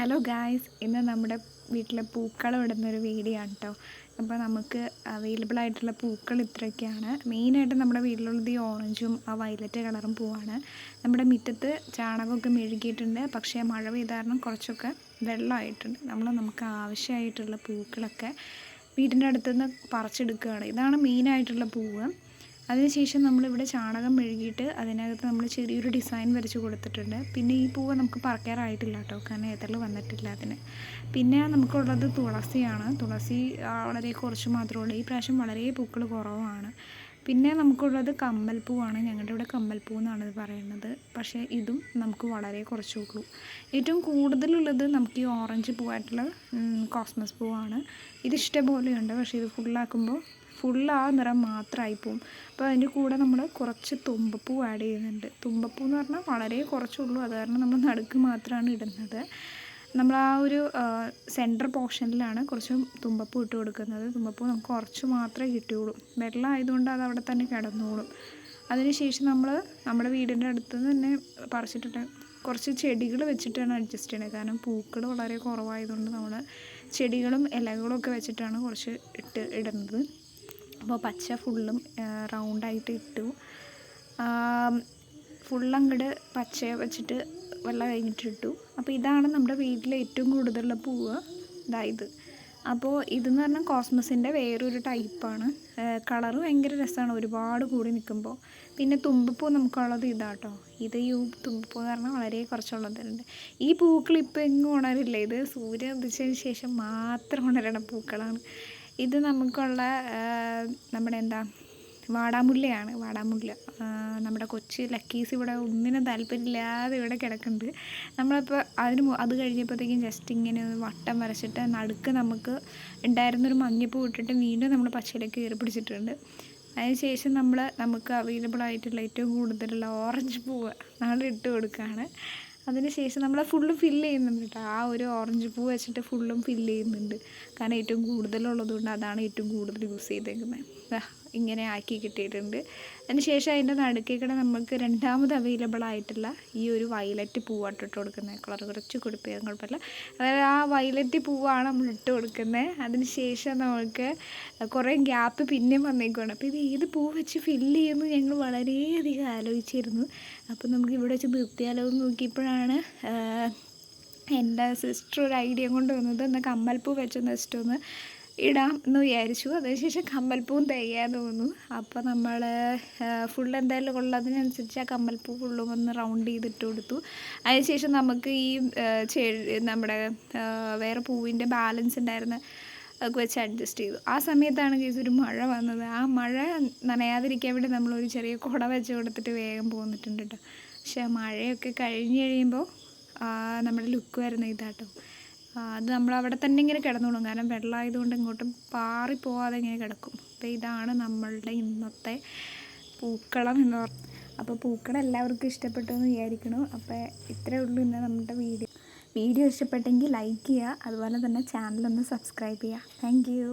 Hello guys, ഇന്ന് നമ്മുടെ വീട്ടിലെ പൂക്കളം ഇടുന്നൊരു വീഡിയോ ആണ് കേട്ടോ. അപ്പോൾ നമുക്ക് അവൈലബിൾ ആയിട്ടുള്ള പൂക്കൾ ഇത്രയൊക്കെയാണ്. മെയിനായിട്ട് നമ്മുടെ വീട്ടിലുള്ളത് ഈ ഓറഞ്ചും ആ വയലറ്റ് കളറും പൂവാണ്. നമ്മുടെ മുറ്റത്ത് ചാണകമൊക്കെ മെഴുകിയിട്ടുണ്ട്, പക്ഷേ മഴ പെയ്ത കാരണം കുറച്ചൊക്കെ വെള്ളമായിട്ടുണ്ട്. നമുക്ക് ആവശ്യമായിട്ടുള്ള പൂക്കളൊക്കെ വീടിൻ്റെ അടുത്തുനിന്ന് പറിച്ചെടുക്കുകയാണ്. ഇതാണ് മെയിനായിട്ടുള്ള പൂവ്. അതിനുശേഷം നമ്മളിവിടെ ചാണകം മെഴുകിയിട്ട് അതിനകത്ത് നമ്മൾ ചെറിയൊരു ഡിസൈൻ വരച്ച് കൊടുത്തിട്ടുണ്ട്. പിന്നെ ഈ പൂവ് നമുക്ക് പറിക്കാറായിട്ടില്ല കേട്ടോ, കാരണം എതൾ വന്നിട്ടില്ല അതിന്. പിന്നെ നമുക്കുള്ളത് തുളസിയാണ്. തുളസി വളരെ കുറച്ച് മാത്രമേ ഉള്ളൂ. ഈ പ്രാവശ്യം വളരെ പൂക്കൾ കുറവാണ്. പിന്നെ നമുക്കുള്ളത് കമ്മൽപ്പൂവാണ്. ഞങ്ങളുടെ ഇവിടെ കമ്മൽപ്പൂ എന്നാണ് ഇത് പറയുന്നത്. പക്ഷേ ഇതും നമുക്ക് വളരെ കുറച്ചേ ഉള്ളൂ. ഏറ്റവും കൂടുതലുള്ളത് നമുക്ക് ഈ ഓറഞ്ച് പൂവായിട്ടുള്ള കോസ്മസ് പൂവാണ്. ഇത് ഇഷ്ടംപോലെയുണ്ട്, പക്ഷേ ഇത് ഫുള്ളാക്കുമ്പോൾ ആ നിറം മാത്രമായി പോവും. അപ്പോൾ അതിൻ്റെ കൂടെ നമ്മൾ കുറച്ച് തുമ്പപ്പൂ ആഡ് ചെയ്യുന്നുണ്ട്. തുമ്പപ്പൂ എന്ന് പറഞ്ഞാൽ വളരെ കുറച്ചുള്ളൂ, അത് കാരണം നമ്മൾ നടുക്ക് മാത്രമാണ് ഇടുന്നത്. നമ്മൾ ആ ഒരു സെൻറ്റർ പോർഷനിലാണ് കുറച്ച് തുമ്പപ്പൂ ഇട്ട് കൊടുക്കുന്നത്. തുമ്പപ്പൂ നമുക്ക് കുറച്ച് മാത്രമേ കിട്ടുകയുള്ളൂ. വെള്ളം ആയതുകൊണ്ട് അത് അവിടെ തന്നെ കിടന്നോളും. അതിനുശേഷം നമ്മൾ നമ്മുടെ വീടിൻ്റെ അടുത്ത് തന്നെ പറിച്ചിട്ടിട്ട് കുറച്ച് ചെടികൾ വെച്ചിട്ടാണ് അഡ്ജസ്റ്റ് ചെയ്യുന്നത്. കാരണം പൂക്കൾ വളരെ കുറവായതുകൊണ്ട് നമ്മൾ ചെടികളും ഇലകളും ഒക്കെ വെച്ചിട്ടാണ് കുറച്ച് ഇടുന്നത്. അപ്പോൾ പച്ച ഫുള്ളും റൗണ്ടായിട്ട് ഇട്ടു. ഫുള്ളങ്ങട് പച്ച വെച്ചിട്ട് വെള്ളം കഴിഞ്ഞിട്ടിട്ടു. അപ്പോൾ ഇതാണ് നമ്മുടെ വീട്ടിലെ ഏറ്റവും കൂടുതലുള്ള പൂവ്, ഇതായത്. അപ്പോൾ ഇതെന്ന് പറഞ്ഞാൽ കോസ്മസിൻ്റെ വേറൊരു ടൈപ്പാണ്. കളറ് ഭയങ്കര രസമാണ് ഒരുപാട് കൂടി നിൽക്കുമ്പോൾ. പിന്നെ തുമ്പപ്പൂ നമുക്കുള്ളത് ഇതാട്ടോ. ഇത് ഈ തുമ്പപ്പൂ എന്ന് പറഞ്ഞാൽ വളരെ കുറച്ചുള്ളതുണ്ട്. ഈ പൂക്കൾ ഇപ്പോൾ എങ്ങും ഉണരില്ല. ഇത് സൂര്യൻ ഉദിച്ചതിന് ശേഷം മാത്രം ഉണരണ പൂക്കളാണ്. ഇത് നമുക്കുള്ള നമ്മുടെ വാടാമുല്ലയാണ്. വാടാമുല്ല നമ്മുടെ കൊച്ചു ലക്കീസ് ഇവിടെ ഒന്നിനും താല്പര്യമില്ലാതെ ഇവിടെ കിടക്കുന്നുണ്ട്. നമ്മളിപ്പോൾ അത് കഴിഞ്ഞപ്പോഴത്തേക്കും ജസ്റ്റ് ഇങ്ങനെ വട്ടം വരച്ചിട്ട് നടുക്ക് നമുക്ക് ഉണ്ടായിരുന്നൊരു മഞ്ഞപ്പൂ ഇട്ടിട്ട് വീണ്ടും നമ്മൾ പച്ചയിലേക്ക് കയറി പിടിച്ചിട്ടുണ്ട്. അതിനുശേഷം നമുക്ക് അവൈലബിൾ ആയിട്ടുള്ള ഏറ്റവും കൂടുതലുള്ള ഓറഞ്ച് പൂവ് നമ്മൾ ഇട്ട് കൊടുക്കുകയാണ്. അതിനുശേഷം നമ്മൾ ഫുള്ളും ഫില്ല് ചെയ്യുന്നുണ്ട് കേട്ടോ. ആ ഒരു ഓറഞ്ച് പൂ വെച്ചിട്ട് ഫുള്ളും ഫില്ല് ചെയ്യുന്നുണ്ട്. കാരണം ഏറ്റവും കൂടുതലുള്ളതുകൊണ്ട് അതാണ് ഏറ്റവും കൂടുതൽ യൂസ് ചെയ്തേക്കുന്നത്. ഇങ്ങനെ ആക്കി കിട്ടിയിട്ടുണ്ട്. അതിനുശേഷം അതിൻ്റെ നടുക്കേക്കൂടെ നമുക്ക് രണ്ടാമത് അവൈലബിൾ ആയിട്ടുള്ള ഈ ഒരു വയലറ്റ് പൂവാണ് ഇട്ട് കൊടുക്കുന്നത്. കളർ കുറച്ച് കൊടുപ്പിക്കാൻ കുഴപ്പമില്ല. അതായത് ആ വയലറ്റ് പൂവാണ് നമ്മൾ ഇട്ട് കൊടുക്കുന്നത്. അതിനുശേഷം നമുക്ക് കുറേ ഗ്യാപ്പ് പിന്നെയും വന്നേക്കുവാണ്. അപ്പോൾ ഇത് ഏത് പൂ വെച്ച് ഫില്ല് ചെയ്യുമെന്ന് ഞങ്ങൾ വളരെയധികം ആലോചിച്ചിരുന്നു. അപ്പോൾ നമുക്ക് ഇവിടെ വെച്ച് നിർത്തിയാലോ എന്ന് നോക്കിയപ്പോഴാണ് എൻ്റെ സിസ്റ്റർ ഒരു ഐഡിയ കൊണ്ട് വന്നത്. എന്നാൽ കമ്മൽപ്പൂ വെച്ച് ജസ്റ്റ് ഒന്ന് ഇടാം എന്ന് വിചാരിച്ചു. അതിനുശേഷം കമ്മൽപ്പൂവും തികയാൻ തോന്നുന്നു. അപ്പോൾ നമ്മൾ ഫുൾ എന്തായാലും ഉള്ളതിനനുസരിച്ച് ആ കമ്മൽപ്പൂ ഫുള്ളും ഒന്ന് റൗണ്ട് ചെയ്തിട്ട് കൊടുത്തു. അതിനുശേഷം നമുക്ക് ഈ നമ്മുടെ വേറെ പൂവിൻ്റെ ബാലൻസ് ഉണ്ടായിരുന്ന അതൊക്കെ വെച്ച് അഡ്ജസ്റ്റ് ചെയ്തു. ആ സമയത്താണ് ഒരു മഴ വന്നത്. ആ മഴ നനയാതിരിക്കാൻ വേണ്ടി നമ്മളൊരു ചെറിയ കുട വെച്ച് കൊടുത്തിട്ട് വേഗം പോന്നിട്ടുണ്ട് കേട്ടോ. പക്ഷേ മഴയൊക്കെ കഴിഞ്ഞ് കഴിയുമ്പോൾ നമ്മുടെ ലുക്ക് വരുന്ന ഇതാട്ടോ. അത് നമ്മളവിടെ തന്നെ ഇങ്ങനെ കിടന്നോളും, കാരണം വെള്ളമായതുകൊണ്ട് ഇങ്ങോട്ടും പാറിപ്പോവാതെ ഇങ്ങനെ കിടക്കും. അപ്പോൾ ഇതാണ് നമ്മളുടെ ഇന്നത്തെ പൂക്കളം എന്ന് പറഞ്ഞു. അപ്പോൾ പൂക്കളം എല്ലാവർക്കും ഇഷ്ടപ്പെട്ടു എന്ന് വിചാരിക്കണം. അപ്പോൾ ഇത്രയേ ഉള്ളൂ ഇന്ന് നമ്മുടെ വീഡിയോ ഇഷ്ടപ്പെട്ടെങ്കിൽ ലൈക്ക് ചെയ്യുക, അതുപോലെ തന്നെ ചാനലൊന്ന് സബ്സ്ക്രൈബ് ചെയ്യുക. Thank you.